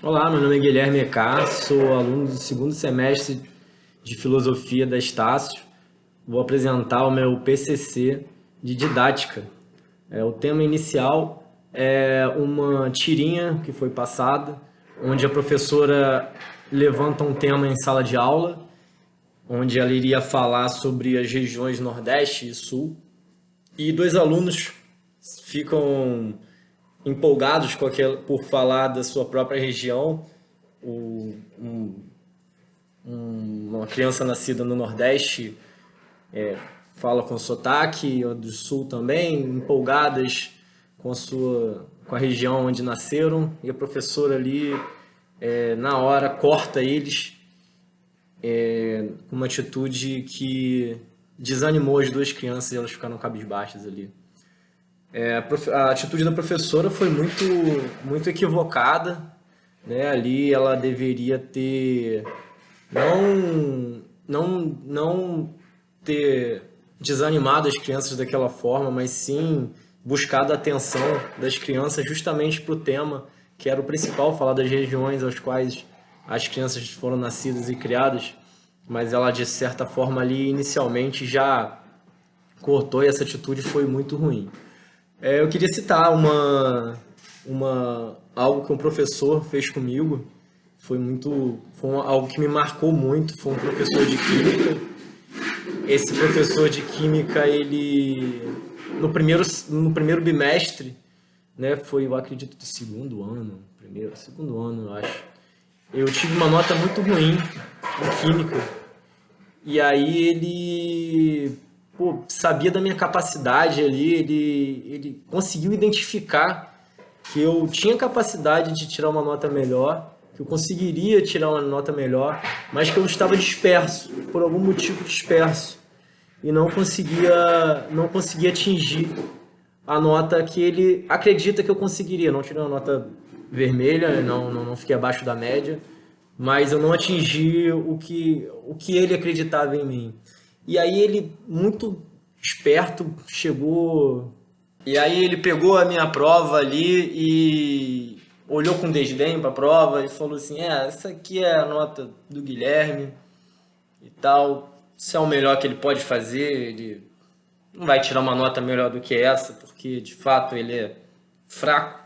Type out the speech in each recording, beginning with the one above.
Olá, meu nome é Guilherme Ecar, sou aluno do segundo semestre de Filosofia da Estácio. Vou apresentar o meu PCC de Didática. O tema inicial é uma tirinha que foi passada, onde a professora levanta um tema em sala de aula, onde ela iria falar sobre as regiões Nordeste e Sul, e dois alunos ficam empolgados por falar da sua própria região. Uma criança nascida no Nordeste fala com sotaque, ou do Sul também, empolgadas com a região onde nasceram, e a professora ali, na hora, corta eles com uma atitude que desanimou as duas crianças e elas ficaram cabisbaixas ali. A atitude da professora foi muito equivocada, né? Ali ela deveria ter não ter desanimado as crianças daquela forma, mas sim buscado a atenção das crianças justamente para o tema que era o principal, falar das regiões às quais as crianças foram nascidas e criadas, mas ela de certa forma ali inicialmente já cortou e essa atitude foi muito ruim. Eu queria citar algo que um professor fez comigo. Algo que me marcou muito. Foi um professor de química. Esse professor de química, ele no primeiro bimestre, né, foi, eu acredito, do segundo ano, eu acho. Eu tive uma nota muito ruim em química. E aí ele, pô, sabia da minha capacidade ali, ele conseguiu identificar que eu tinha capacidade de tirar uma nota melhor, que eu conseguiria tirar uma nota melhor, mas que eu estava disperso, por algum motivo disperso, e não conseguia atingir a nota que ele acredita que eu conseguiria. Não tirei uma nota vermelha, não fiquei abaixo da média, mas eu não atingi o que ele acreditava em mim. E aí ele, muito esperto, chegou. E aí ele pegou a minha prova ali e olhou com desdém para a prova e falou assim: essa aqui é a nota do Guilherme e tal. Isso é o melhor que ele pode fazer. Ele não vai tirar uma nota melhor do que essa, porque de fato ele é fraco,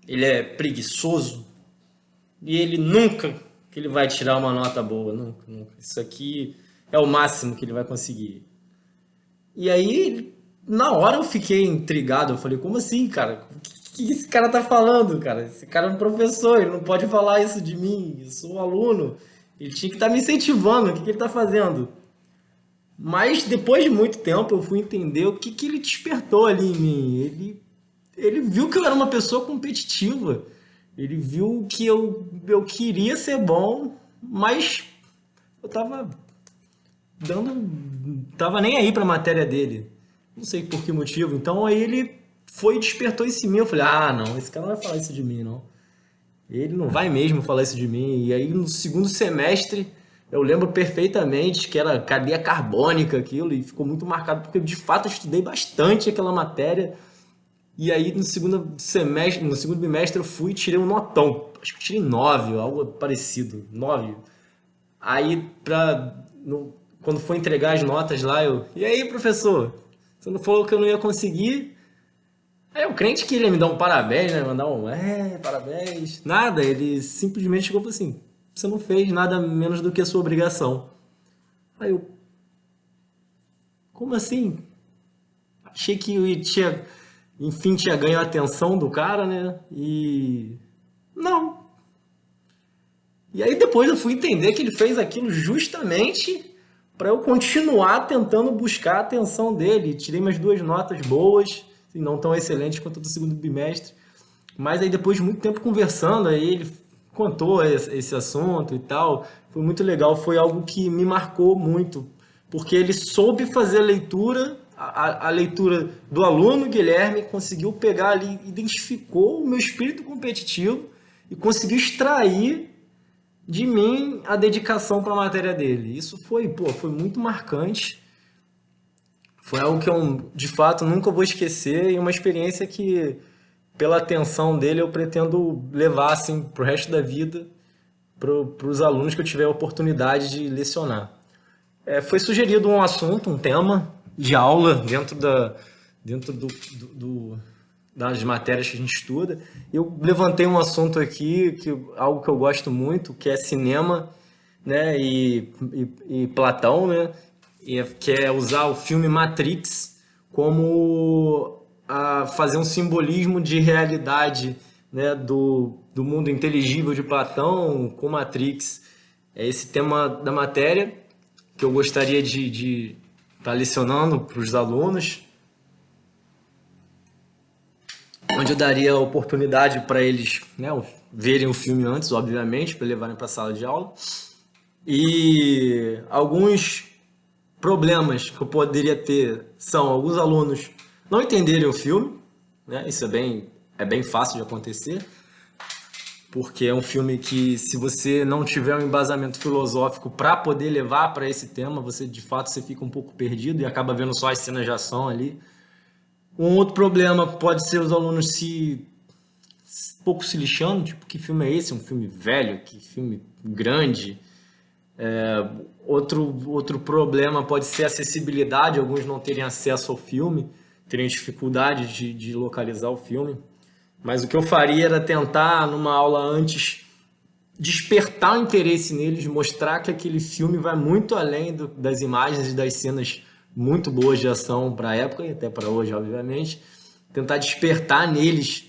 ele é preguiçoso e ele nunca que ele vai tirar uma nota boa, nunca, nunca. Isso aqui é o máximo que ele vai conseguir. E aí, na hora eu fiquei intrigado, eu falei, como assim, cara? O que esse cara tá falando, cara? Esse cara é um professor, ele não pode falar isso de mim, eu sou um aluno. Ele tinha que estar me incentivando, o que ele tá fazendo? Mas depois de muito tempo eu fui entender o que ele despertou ali em mim. Ele viu que eu era uma pessoa competitiva. Ele viu que eu queria ser bom, mas eu tava nem aí pra matéria dele. Não sei por que motivo. Então aí ele foi e despertou isso em mim. Eu falei, não, esse cara não vai falar isso de mim, não. Ele não vai mesmo falar isso de mim. E aí no segundo semestre eu lembro perfeitamente que era cadeia carbônica aquilo e ficou muito marcado porque de fato eu estudei bastante aquela matéria. E aí no segundo bimestre eu fui e tirei um notão. Acho que eu tirei 9, algo parecido, 9. Aí quando foi entregar as notas lá, e aí, professor? Você não falou que eu não ia conseguir? Aí o crente que ele ia me dar um parabéns, né? Mandar parabéns. Nada, ele simplesmente chegou e falou assim: você não fez nada menos do que a sua obrigação. Aí eu, como assim? Achei que enfim, tinha ganho a atenção do cara, né? E. Não. E aí depois eu fui entender que ele fez aquilo justamente para eu continuar tentando buscar a atenção dele. Tirei umas duas notas boas, assim, não tão excelentes quanto do segundo bimestre. Mas aí depois de muito tempo conversando, aí ele contou esse assunto e tal. Foi muito legal, foi algo que me marcou muito, porque ele soube fazer a leitura, a leitura do aluno Guilherme, conseguiu pegar ali, identificou o meu espírito competitivo e conseguiu extrair de mim a dedicação para a matéria dele. Isso foi muito marcante. Foi algo que eu, de fato, nunca vou esquecer e uma experiência que pela atenção dele, eu pretendo levar assim pro resto da vida para os alunos que eu tiver a oportunidade de lecionar. Foi sugerido um assunto, um tema de aula dentro das matérias que a gente estuda. Eu levantei um assunto aqui, algo que eu gosto muito, que é cinema, né, e Platão, né, que é usar o filme Matrix como fazer um simbolismo de realidade, né, do mundo inteligível de Platão com Matrix. É esse tema da matéria que eu gostaria de estar lecionando para os alunos, onde eu daria a oportunidade para eles, né, verem o filme antes, obviamente, para levarem para a sala de aula. E alguns problemas que eu poderia ter são alguns alunos não entenderem o filme, né? Isso é bem fácil de acontecer, porque é um filme que, se você não tiver um embasamento filosófico para poder levar para esse tema, você de fato você fica um pouco perdido e acaba vendo só as cenas de ação ali. Um outro problema pode ser os alunos pouco se lixando, tipo, que filme é esse? Um filme velho? Que filme grande? Outro problema pode ser a acessibilidade, alguns não terem acesso ao filme, terem dificuldade de localizar o filme. Mas o que eu faria era tentar, numa aula antes, despertar o interesse neles, mostrar que aquele filme vai muito além das imagens e das cenas muito boas de ação para a época e até para hoje, obviamente. Tentar despertar neles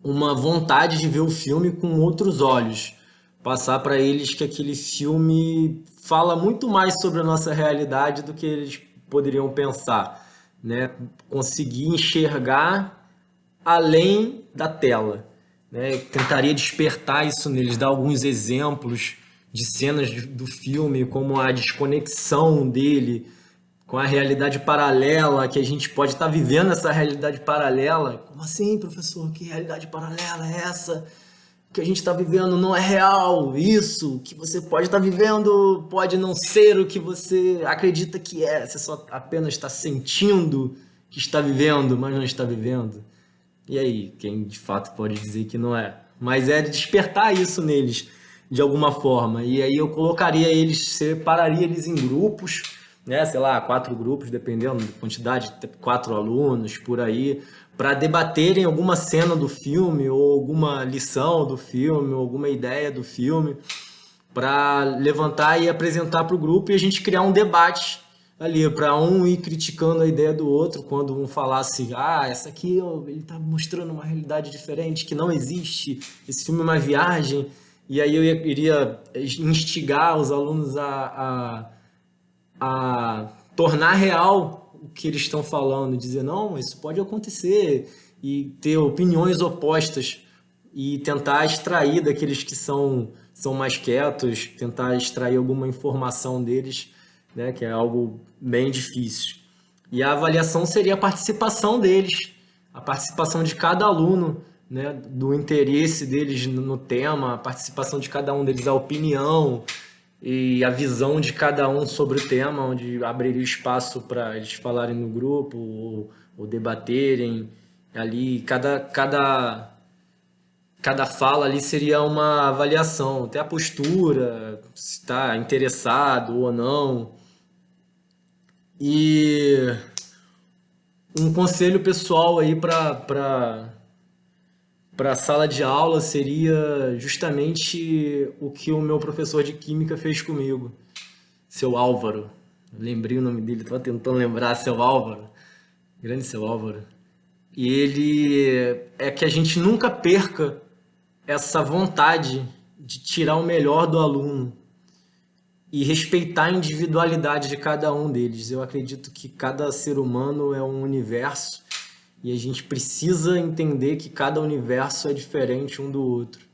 uma vontade de ver o filme com outros olhos. Passar para eles que aquele filme fala muito mais sobre a nossa realidade do que eles poderiam pensar, né? Conseguir enxergar além da tela, né? Tentaria despertar isso neles, dar alguns exemplos de cenas do filme, como a desconexão dele com a realidade paralela, que a gente pode estar vivendo essa realidade paralela. Como assim, professor? Que realidade paralela é essa? O que a gente está vivendo não é real. Isso que você pode estar vivendo pode não ser o que você acredita que é. Você só apenas está sentindo que está vivendo, mas não está vivendo. E aí, quem de fato pode dizer que não é? Mas é despertar isso neles de alguma forma. E aí eu colocaria eles, separaria eles em grupos, né? Sei lá, 4 grupos, dependendo da quantidade, 4 alunos por aí, para debaterem alguma cena do filme, ou alguma lição do filme, ou alguma ideia do filme, para levantar e apresentar para o grupo e a gente criar um debate ali, para um ir criticando a ideia do outro, quando um falasse, essa aqui ele está mostrando uma realidade diferente, que não existe, esse filme é uma viagem, e aí eu iria instigar os alunos a tornar real o que eles estão falando, dizer, não, isso pode acontecer, e ter opiniões opostas, e tentar extrair daqueles que são mais quietos, tentar extrair alguma informação deles, né, que é algo bem difícil. E a avaliação seria a participação deles, a participação de cada aluno, né, do interesse deles no tema, a participação de cada um deles, a opinião e a visão de cada um sobre o tema, onde abriria espaço para eles falarem no grupo ou debaterem ali. Cada fala ali seria uma avaliação, até a postura, se está interessado ou não. E um conselho pessoal aí para a sala de aula seria justamente o que o meu professor de química fez comigo, seu Álvaro. Lembrei o nome dele, estava tentando lembrar, seu Álvaro, grande seu Álvaro. E ele é que a gente nunca perca essa vontade de tirar o melhor do aluno e respeitar a individualidade de cada um deles. Eu acredito que cada ser humano é um universo e a gente precisa entender que cada universo é diferente um do outro.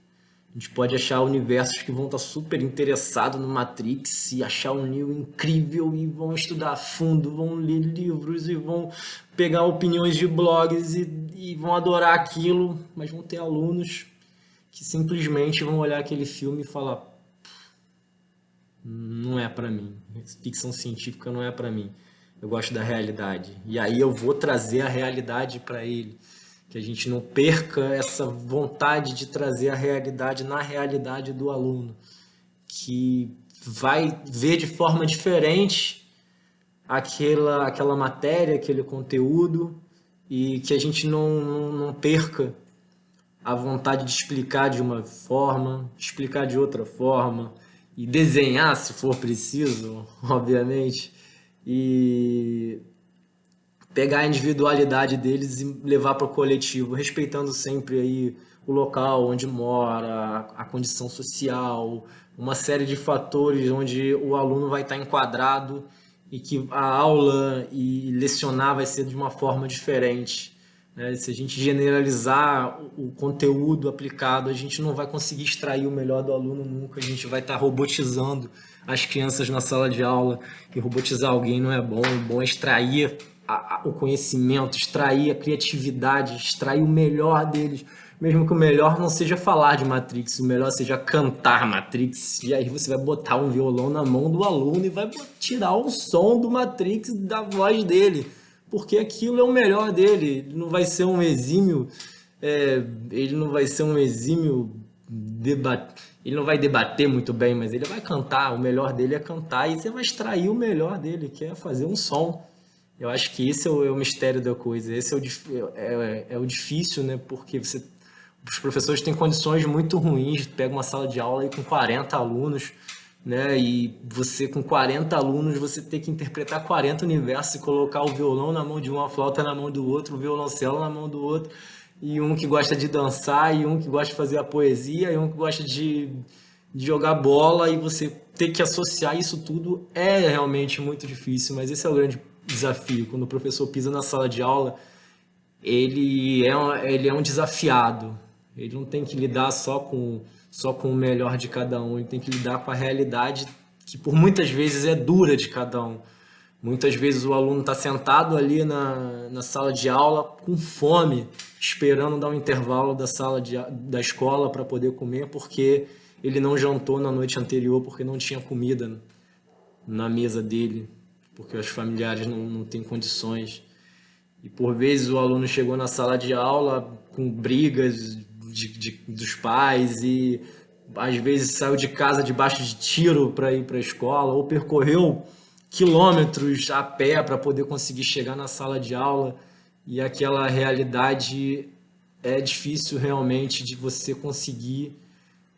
A gente pode achar universos que vão estar super interessados no Matrix e achar um Neo incrível e vão estudar a fundo, vão ler livros e vão pegar opiniões de blogs e vão adorar aquilo, mas vão ter alunos que simplesmente vão olhar aquele filme e falar, não é para mim, ficção científica não é para mim, eu gosto da realidade. E aí eu vou trazer a realidade para ele, que a gente não perca essa vontade de trazer a realidade na realidade do aluno, que vai ver de forma diferente aquela matéria, aquele conteúdo, e que a gente não perca a vontade de explicar de uma forma, explicar de outra forma, e desenhar se for preciso, obviamente, e pegar a individualidade deles e levar para o coletivo, respeitando sempre aí o local onde mora, a condição social, uma série de fatores onde o aluno vai estar enquadrado e que a aula e lecionar vai ser de uma forma diferente, né? Se a gente generalizar o conteúdo aplicado, a gente não vai conseguir extrair o melhor do aluno nunca, a gente vai estar robotizando as crianças na sala de aula, e robotizar alguém não é bom, o bom é extrair o conhecimento, extrair a criatividade, extrair o melhor deles, mesmo que o melhor não seja falar de Matrix, o melhor seja cantar Matrix, e aí você vai botar um violão na mão do aluno e vai tirar o som do Matrix da voz dele, porque aquilo é o melhor dele, ele não vai ser um exímio, ele não vai ser um exímio ele não vai debater muito bem, mas ele vai cantar, o melhor dele é cantar, e você vai extrair o melhor dele, que é fazer um som. Eu acho que esse é o mistério da coisa, esse é o difícil, né? Porque os professores têm condições muito ruins, pega uma sala de aula aí com 40 alunos, né? E você com 40 alunos, você tem que interpretar 40 universos e colocar o violão na mão de um, a flauta na mão do outro, o violoncelo na mão do outro, e um que gosta de dançar, e um que gosta de fazer a poesia, e um que gosta de jogar bola, e você ter que associar isso tudo é realmente muito difícil, mas esse é o grande desafio. Quando o professor pisa na sala de aula, ele é um desafiado. Ele não tem que lidar só com o melhor de cada um, ele tem que lidar com a realidade que por muitas vezes é dura de cada um. Muitas vezes o aluno está sentado ali na sala de aula com fome, esperando dar um intervalo da escola para poder comer, porque ele não jantou na noite anterior, porque não tinha comida na mesa dele, porque os familiares não têm condições. E por vezes o aluno chegou na sala de aula com brigas dos pais e às vezes saiu de casa debaixo de tiro para ir para a escola, ou percorreu quilômetros a pé para poder conseguir chegar na sala de aula, e aquela realidade é difícil realmente de você conseguir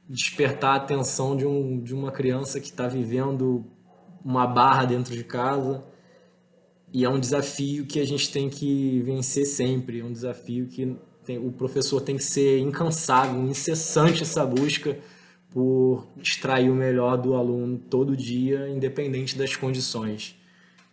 despertar a atenção de uma criança que está vivendo uma barra dentro de casa. E é um desafio que a gente tem que vencer sempre, é um desafio que o professor tem que ser incansável, incessante essa busca por extrair o melhor do aluno todo dia, independente das condições,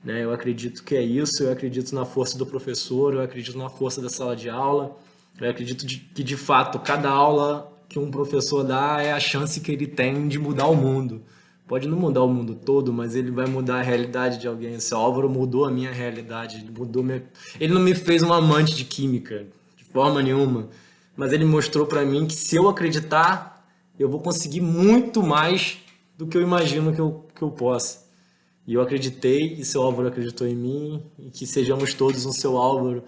né? Eu acredito que é isso, eu acredito na força do professor, eu acredito na força da sala de aula, eu acredito que, de fato, cada aula que um professor dá é a chance que ele tem de mudar o mundo. Pode não mudar o mundo todo, mas ele vai mudar a realidade de alguém. Esse Álvaro mudou a minha realidade, ele não me fez um amante de química, de forma nenhuma, mas ele mostrou para mim que se eu acreditar, eu vou conseguir muito mais do que eu imagino que eu possa. E eu acreditei, e seu Álvaro acreditou em mim, e que sejamos todos um seu Álvaro,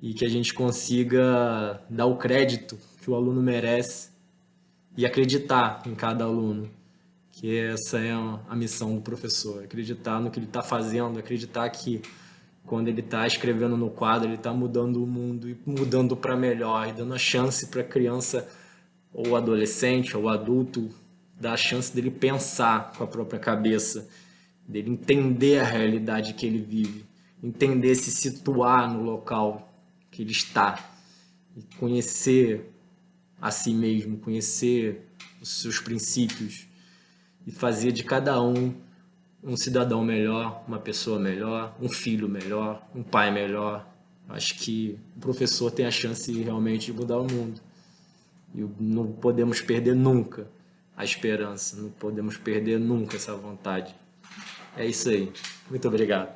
e que a gente consiga dar o crédito que o aluno merece e acreditar em cada aluno, que essa é a missão do professor, acreditar no que ele está fazendo, acreditar que quando ele está escrevendo no quadro, ele está mudando o mundo e mudando para melhor, e dando a chance para a criança, ou adolescente, ou adulto, dar a chance dele pensar com a própria cabeça, dele entender a realidade que ele vive, entender, se situar no local que ele está, e conhecer a si mesmo, conhecer os seus princípios, e fazer de cada um um cidadão melhor, uma pessoa melhor, um filho melhor, um pai melhor. Acho que o professor tem a chance realmente de mudar o mundo. E não podemos perder nunca a esperança, não podemos perder nunca essa vontade. É isso aí. Muito obrigado.